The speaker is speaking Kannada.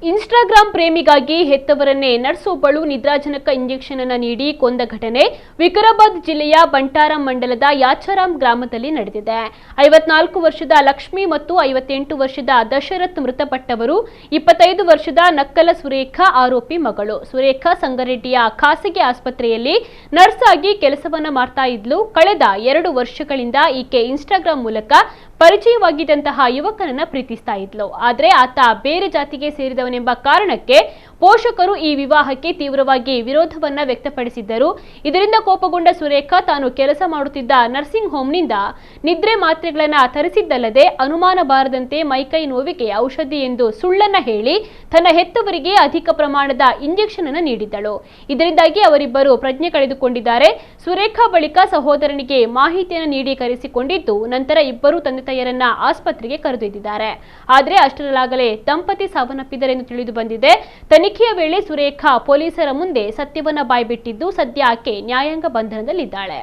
ಇನ್ಸ್ಟಾಗ್ರಾಂ ಪ್ರೇಮಿಗಾಗಿ ಹೆತ್ತವರನ್ನೇ ನರ್ಸೊಬ್ಬಳು ನಿದ್ರಾಜನಕ ಇಂಜೆಕ್ಷನ್ ಅನ್ನು ನೀಡಿ ಕೊಂದ ಘಟನೆ ವಿಕಾರಾಬಾದ್ ಜಿಲ್ಲೆಯ ಬಂಟಾರಂ ಮಂಡಲದ ಯಾಚಾರಾಂ ಗ್ರಾಮದಲ್ಲಿ ನಡೆದಿದೆ. 54 ವರ್ಷದ ಲಕ್ಷ್ಮಿ ಮತ್ತು 58 ವರ್ಷದ ದಶರಥ್ ಮೃತಪಟ್ಟವರು. 25 ವರ್ಷದ ನಕ್ಕಲ ಸುರೇಖಾ ಆರೋಪಿ ಮಗಳು. ಸುರೇಖಾ ಸಂಗಾರೆಡ್ಡಿಯ ಖಾಸಗಿ ಆಸ್ಪತ್ರೆಯಲ್ಲಿ ನರ್ಸ್ ಆಗಿ ಕೆಲಸವನ್ನ ಮಾಡ್ತಾ ಇದ್ಲು. ಕಳೆದ 2 ವರ್ಷಗಳಿಂದ ಈಕೆ ಇನ್ಸ್ಟಾಗ್ರಾಂ ಮೂಲಕ ಪರಿಚಯವಾಗಿದ್ದಂತಹ ಯುವಕನನ್ನ ಪ್ರೀತಿಸ್ತಾ ಇದ್ಲು. ಆದರೆ ಆತ ಬೇರೆ ಜಾತಿಗೆ ಸೇರಿದವನೆಂಬ ಕಾರಣಕ್ಕೆ ಪೋಷಕರು ಈ ವಿವಾಹಕ್ಕೆ ತೀವ್ರವಾಗಿ ವಿರೋಧವನ್ನ ವ್ಯಕ್ತಪಡಿಸಿದ್ದರು. ಇದರಿಂದ ಕೋಪಗೊಂಡ ಸುರೇಖಾ ತಾನು ಕೆಲಸ ಮಾಡುತ್ತಿದ್ದ ನರ್ಸಿಂಗ್ ಹೋಮ್ನಿಂದ ನಿದ್ರೆ ಮಾತ್ರೆಗಳನ್ನ ತರಿಸಿದ್ದಲ್ಲದೆ ಅನುಮಾನ ಬಾರದಂತೆ ಮೈಕೈ ನೋವಿಗೆ ಔಷಧಿ ಎಂದು ಸುಳ್ಳನ್ನ ಹೇಳಿ ತನ್ನ ಹೆತ್ತವರಿಗೆ ಅಧಿಕ ಪ್ರಮಾಣದ ಇಂಜೆಕ್ಷನ್ ಅನ್ನು ನೀಡಿದ್ದಳು. ಇದರಿಂದಾಗಿ ಅವರಿಬ್ಬರು ಪ್ರಜ್ಞೆ ಕಳೆದುಕೊಂಡಿದ್ದಾರೆ. ಸುರೇಖಾ ಬಳಿಕ ಸಹೋದರನಿಗೆ ಮಾಹಿತಿಯನ್ನು ನೀಡಿ ಕರೆಸಿಕೊಂಡಿದ್ದು ನಂತರ ಇಬ್ಬರು ತಂದೆ ತಾಯಿಯರನ್ನ ಆಸ್ಪತ್ರೆಗೆ ಕರೆದೊಯ್ದಿದ್ದಾರೆ. ಆದರೆ ಅಷ್ಟರಲ್ಲಾಗಲೇ ದಂಪತಿ ಸಾವನ್ನಪ್ಪಿದರೆಂದು ತಿಳಿದು ಬಂದಿದೆ. ತನಿಖೆಯ ವೇಳೆ ಸುರೇಖಾ ಪೊಲೀಸರ ಮುಂದೆ ಸತ್ಯವನ್ನ ಬಾಯ್ಬಿಟ್ಟಿದ್ದು ಸದ್ಯ ಆಕೆ ನ್ಯಾಯಾಂಗ ಬಂಧನದಲ್ಲಿದ್ದಾಳೆ.